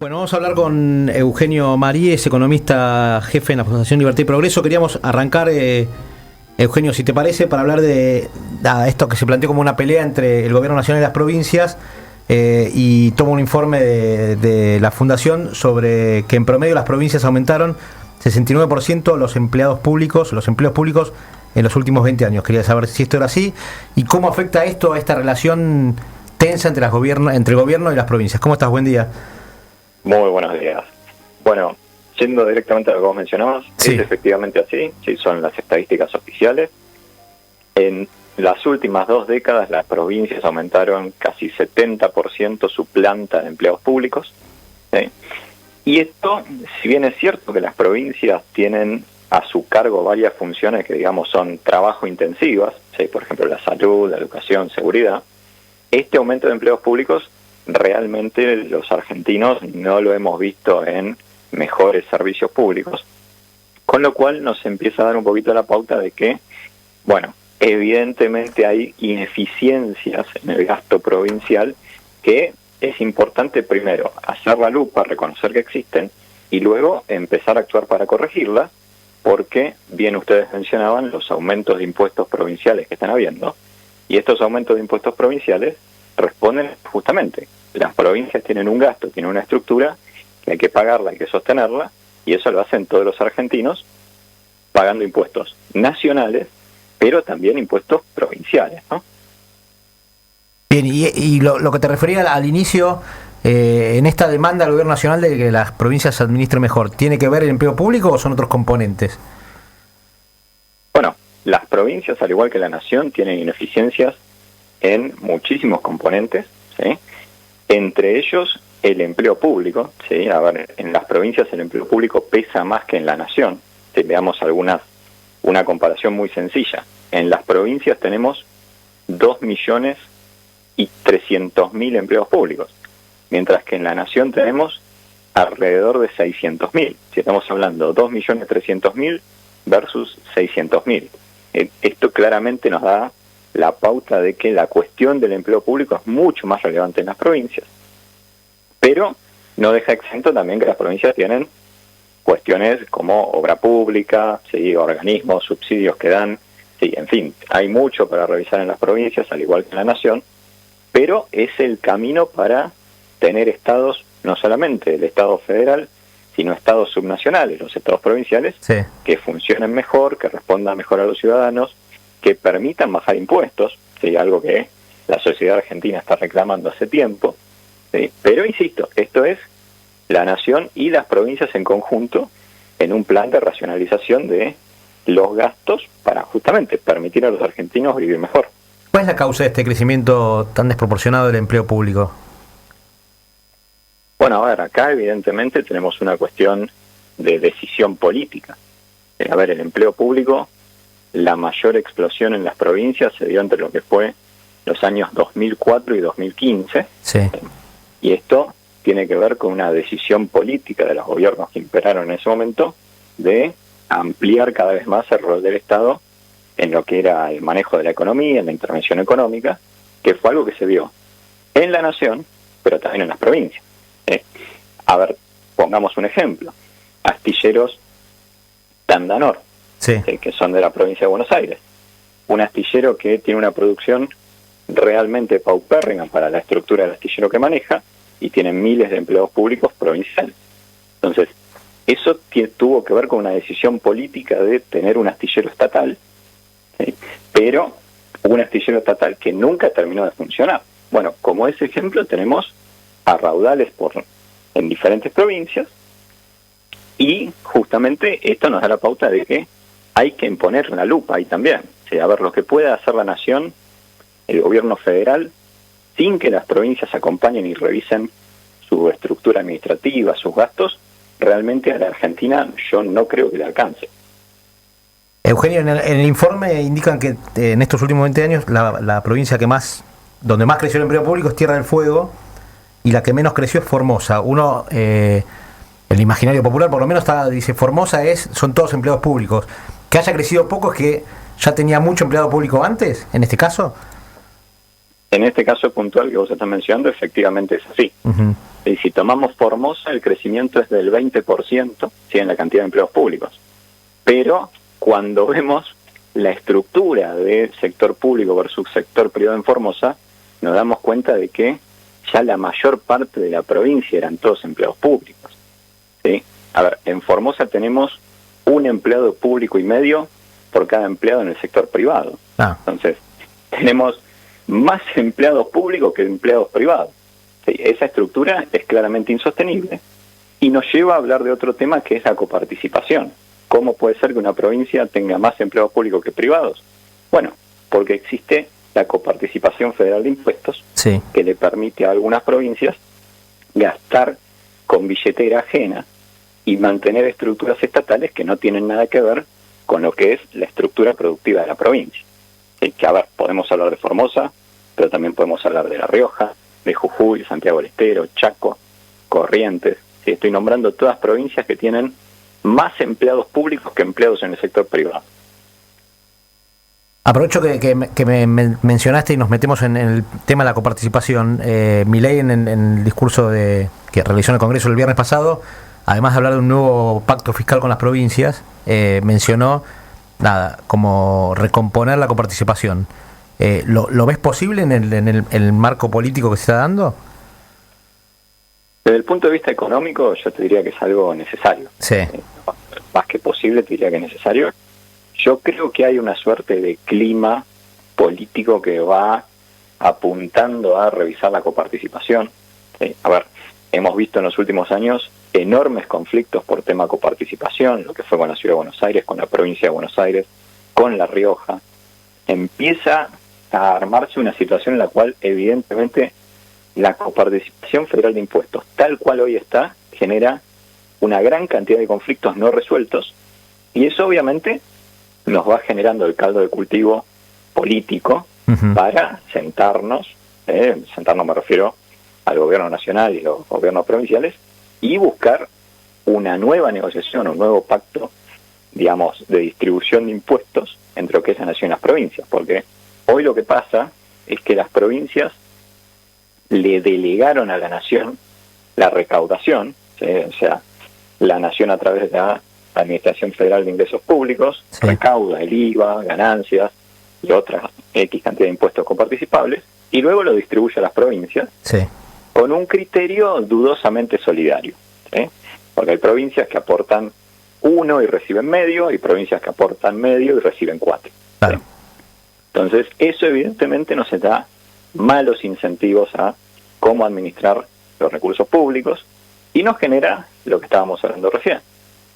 Bueno, vamos a hablar con Eugenio Maríes, economista jefe en la Fundación Libertad y Progreso. Queríamos arrancar, Eugenio, si te parece, para hablar de esto que se planteó como una pelea entre el gobierno nacional y las provincias, y toma un informe de la Fundación sobre que en promedio las provincias aumentaron 69% los empleos públicos en los últimos 20 años. Quería saber si esto era así y cómo afecta esto a esta relación tensa entre el gobierno y las provincias. ¿Cómo estás? Buen día. Muy buenos días. Bueno, yendo directamente a lo que vos mencionabas, sí. Es efectivamente así, sí, son las estadísticas oficiales. En las últimas 2 décadas las provincias aumentaron casi 70% su planta de empleados públicos, ¿sí? Y esto, si bien es cierto que las provincias tienen a su cargo varias funciones que digamos son trabajo intensivas, ¿sí? Por ejemplo la salud, la educación, seguridad, este aumento de empleos públicos realmente los argentinos no lo hemos visto en mejores servicios públicos, con lo cual nos empieza a dar un poquito la pauta de que, bueno, evidentemente hay ineficiencias en el gasto provincial que es importante primero hacer la lupa, reconocer que existen y luego empezar a actuar para corregirlas, porque bien ustedes mencionaban los aumentos de impuestos provinciales que están habiendo, y estos aumentos de impuestos provinciales responden justamente, las provincias tienen un gasto, tienen una estructura que hay que pagarla, hay que sostenerla, y eso lo hacen todos los argentinos pagando impuestos nacionales, pero también impuestos provinciales, ¿no? Bien, y lo que te refería al inicio, en esta demanda del gobierno nacional de que las provincias se administren mejor, ¿tiene que ver el empleo público o son otros componentes? Bueno, las provincias, al igual que la nación, tienen ineficiencias en muchísimos componentes, ¿sí? Entre ellos el empleo público, ¿sí? A ver, en las provincias el empleo público pesa más que en la nación. Si veamos una comparación muy sencilla. En las provincias tenemos 2.300.000 empleos públicos, mientras que en la nación tenemos alrededor de 600.000. Si estamos hablando 2.300.000 versus 600.000. Esto claramente nos da la pauta de que la cuestión del empleo público es mucho más relevante en las provincias. Pero no deja exento también que las provincias tienen cuestiones como obra pública, ¿sí? Organismos, subsidios que dan, sí, en fin, hay mucho para revisar en las provincias, al igual que en la nación, pero es el camino para tener estados, no solamente el Estado federal, sino estados subnacionales, los estados provinciales, sí, que funcionen mejor, que respondan mejor a los ciudadanos, que permitan bajar impuestos, ¿sí? Algo que la sociedad argentina está reclamando hace tiempo, ¿sí? Pero insisto, esto es la nación y las provincias en conjunto en un plan de racionalización de los gastos para justamente permitir a los argentinos vivir mejor. ¿Cuál es la causa de este crecimiento tan desproporcionado del empleo público? Bueno, a ver, acá evidentemente tenemos una cuestión de decisión política. A ver, el empleo público, la mayor explosión en las provincias se dio entre lo que fue los años 2004 y 2015. Sí. Y esto tiene que ver con una decisión política de los gobiernos que imperaron en ese momento de ampliar cada vez más el rol del Estado en lo que era el manejo de la economía, en la intervención económica, que fue algo que se vio en la nación, pero también en las provincias. A ver, pongamos un ejemplo. Astilleros Tandanor, sí, que son de la provincia de Buenos Aires. Un astillero que tiene una producción realmente paupérrima para la estructura del astillero que maneja y tiene miles de empleados públicos provinciales. Entonces, eso tuvo que ver con una decisión política de tener un astillero estatal, ¿sí? Pero un astillero estatal que nunca terminó de funcionar. Bueno, como ese ejemplo tenemos a raudales en diferentes provincias, y justamente esto nos da la pauta de que hay que imponer una lupa ahí también. O sea, a ver, lo que pueda hacer la nación, el gobierno federal, sin que las provincias acompañen y revisen su estructura administrativa, sus gastos, realmente a la Argentina yo no creo que le alcance. Eugenio, en el informe indican que en estos últimos 20 años la provincia donde más creció el empleo público es Tierra del Fuego, y la que menos creció es Formosa. El imaginario popular por lo menos dice Formosa son todos empleados públicos. Que haya crecido poco es que ya tenía mucho empleado público antes, en este caso. En este caso puntual que vos estás mencionando, efectivamente es así. Uh-huh. Y si tomamos Formosa, el crecimiento es del 20%, ¿sí?, en la cantidad de empleos públicos. Pero cuando vemos la estructura del sector público versus sector privado en Formosa, nos damos cuenta de que ya la mayor parte de la provincia eran todos empleados públicos, ¿sí? A ver, en Formosa tenemos un empleado público y medio por cada empleado en el sector privado. Entonces, tenemos más empleados públicos que empleados privados. Sí, esa estructura es claramente insostenible y nos lleva a hablar de otro tema, que es la coparticipación. ¿Cómo puede ser que una provincia tenga más empleados públicos que privados? Bueno, porque existe la coparticipación federal de impuestos, sí, que le permite a algunas provincias gastar con billetera ajena y mantener estructuras estatales que no tienen nada que ver con lo que es la estructura productiva de la provincia. Sí, que, a ver, podemos hablar de Formosa, pero también podemos hablar de La Rioja, de Jujuy, Santiago del Estero, Chaco, Corrientes. Sí, estoy nombrando todas provincias que tienen más empleados públicos que empleados en el sector privado. Aprovecho que me mencionaste y nos metemos en el tema de la coparticipación. Milei en el discurso que realizó en el Congreso el viernes pasado, además de hablar de un nuevo pacto fiscal con las provincias, mencionó como recomponer la coparticipación. ¿Lo ves posible en el marco político que se está dando? Desde el punto de vista económico, yo te diría que es algo necesario. Sí. Más que posible, te diría que es necesario. Yo creo que hay una suerte de clima político que va apuntando a revisar la coparticipación. Sí. A ver, hemos visto en los últimos años enormes conflictos por tema coparticipación, lo que fue con la Ciudad de Buenos Aires, con la provincia de Buenos Aires, con La Rioja. Empieza a armarse una situación en la cual, evidentemente, la coparticipación federal de impuestos, tal cual hoy está, genera una gran cantidad de conflictos no resueltos, y eso obviamente nos va generando el caldo de cultivo político para sentarnos me refiero al gobierno nacional y los gobiernos provinciales, y buscar una nueva negociación, un nuevo pacto, digamos, de distribución de impuestos entre lo que es la nación y las provincias, porque hoy lo que pasa es que las provincias le delegaron a la nación la recaudación, ¿sí? O sea, la nación a través de la Administración Federal de Ingresos Públicos, sí, recauda el IVA, ganancias y otras X cantidad de impuestos coparticipables, y luego lo distribuye a las provincias, sí, con un criterio dudosamente solidario, ¿sí? Porque hay provincias que aportan 1 y reciben medio, y provincias que aportan medio y reciben 4. Claro. ¿Sí? Entonces, eso evidentemente nos da malos incentivos a cómo administrar los recursos públicos, y nos genera lo que estábamos hablando recién: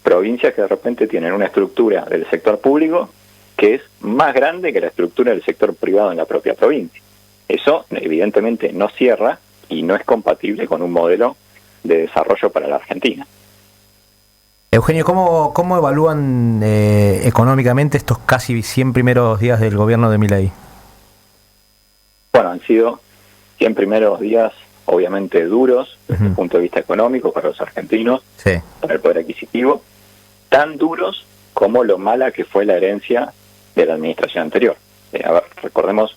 provincias que de repente tienen una estructura del sector público que es más grande que la estructura del sector privado en la propia provincia. Eso evidentemente no cierra y no es compatible con un modelo de desarrollo para la Argentina. Eugenio, ¿cómo evalúan económicamente estos casi 100 primeros días del gobierno de Milei? Bueno, han sido 100 primeros días obviamente duros desde el punto de vista económico para los argentinos, sí, para el poder adquisitivo, tan duros como lo mala que fue la herencia de la administración anterior. A ver, recordemos,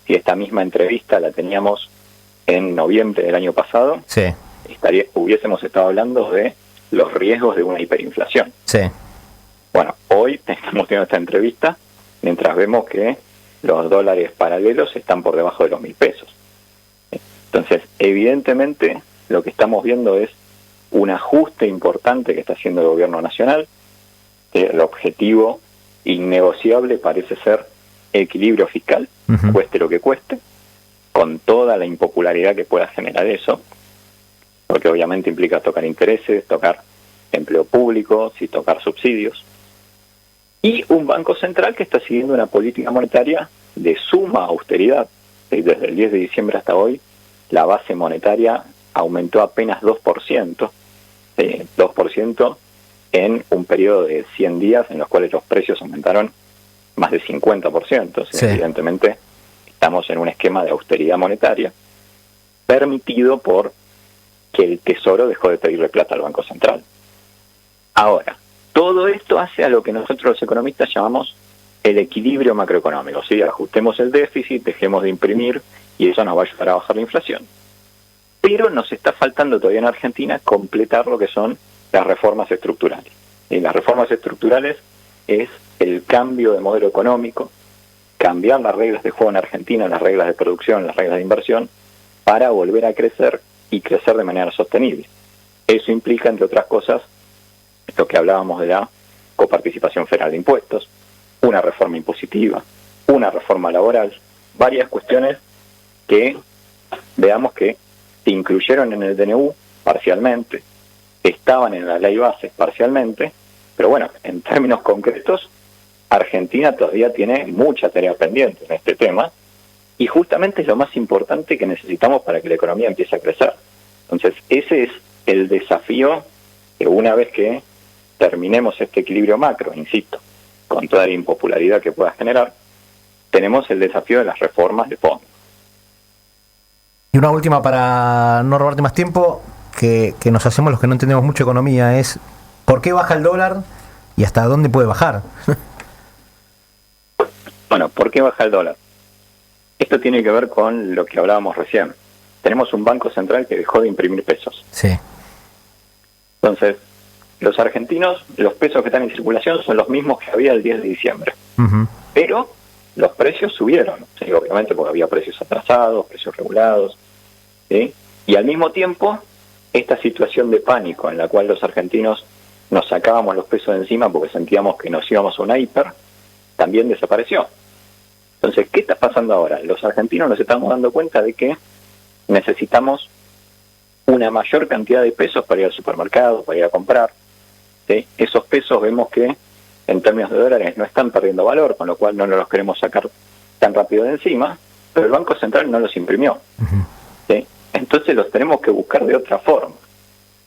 si esta misma entrevista la teníamos en noviembre del año pasado, sí, hubiésemos estado hablando de los riesgos de una hiperinflación. Sí. Bueno, hoy estamos teniendo esta entrevista mientras vemos que los dólares paralelos están por debajo de los 1.000 pesos. Entonces, evidentemente, lo que estamos viendo es un ajuste importante que está haciendo el gobierno nacional. El objetivo innegociable parece ser equilibrio fiscal, cueste lo que cueste, con toda la impopularidad que pueda generar eso, porque obviamente implica tocar intereses, tocar empleo público, sí, tocar subsidios, y un Banco Central que está siguiendo una política monetaria de suma austeridad. Desde el 10 de diciembre hasta hoy, la base monetaria aumentó apenas 2%, 2% en un periodo de 100 días en los cuales los precios aumentaron más de 50%. Entonces, sí, evidentemente, estamos en un esquema de austeridad monetaria permitido por que el Tesoro dejó de pedirle plata al Banco Central. Ahora, todo esto hace a lo que nosotros los economistas llamamos el equilibrio macroeconómico, ¿sí? Ajustemos el déficit, dejemos de imprimir, y eso nos va a ayudar a bajar la inflación. pero nos está faltando todavía en Argentina completar lo que son las reformas estructurales. Y las reformas estructurales es el cambio de modelo económico, cambiar las reglas de juego en Argentina, las reglas de producción, las reglas de inversión, para volver a crecer y crecer de manera sostenible. Eso implica, entre otras cosas, esto que hablábamos de la coparticipación federal de impuestos, una reforma impositiva, una reforma laboral, varias cuestiones que veamos que se incluyeron en el DNU parcialmente, estaban en la ley base parcialmente, pero bueno, en términos concretos, Argentina todavía tiene mucha tarea pendiente en este tema, y justamente es lo más importante que necesitamos para que la economía empiece a crecer. Entonces, ese es el desafío que una vez que terminemos este equilibrio macro, insisto, con toda la impopularidad que pueda generar, tenemos el desafío de las reformas de fondo. Y una última para no robarte más tiempo, que nos hacemos los que no entendemos mucho economía, es ¿por qué baja el dólar y hasta dónde puede bajar? Bueno, ¿por qué baja el dólar? Esto tiene que ver con lo que hablábamos recién. Tenemos un banco central que dejó de imprimir pesos. Sí. Entonces, los argentinos, los pesos que están en circulación son los mismos que había el 10 de diciembre. Uh-huh. Pero los precios subieron, ¿sí? Obviamente porque había precios atrasados, precios regulados, ¿sí? Y al mismo tiempo, esta situación de pánico en la cual los argentinos nos sacábamos los pesos de encima porque sentíamos que nos íbamos a una hiper, también desapareció. Entonces, ¿qué está pasando ahora? Los argentinos nos estamos dando cuenta de que necesitamos una mayor cantidad de pesos para ir al supermercado, para ir a comprar, ¿sí? Esos pesos vemos que en términos de dólares no están perdiendo valor, con lo cual no nos los queremos sacar tan rápido de encima, pero el Banco Central no los imprimió. Uh-huh. ¿Sí? Entonces los tenemos que buscar de otra forma.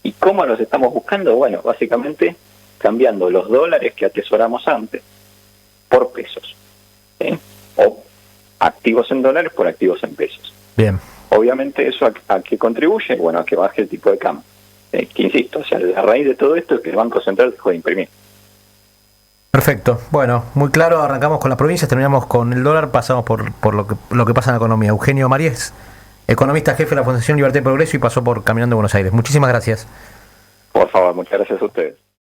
¿Y cómo los estamos buscando? Bueno, básicamente cambiando los dólares que atesoramos antes por pesos, ¿sí? O activos en dólares por activos en pesos. Bien. Obviamente eso a qué contribuye, bueno, a que baje el tipo de cambio. Que insisto, o sea, la raíz de todo esto es que el Banco Central dejó de imprimir. Perfecto. Bueno, muy claro, arrancamos con las provincias, terminamos con el dólar, pasamos por lo que pasa en la economía. Eugenio Maríes, economista jefe de la Fundación Libertad y Progreso y pasó por Caminando Buenos Aires. Muchísimas gracias. Por favor, muchas gracias a ustedes.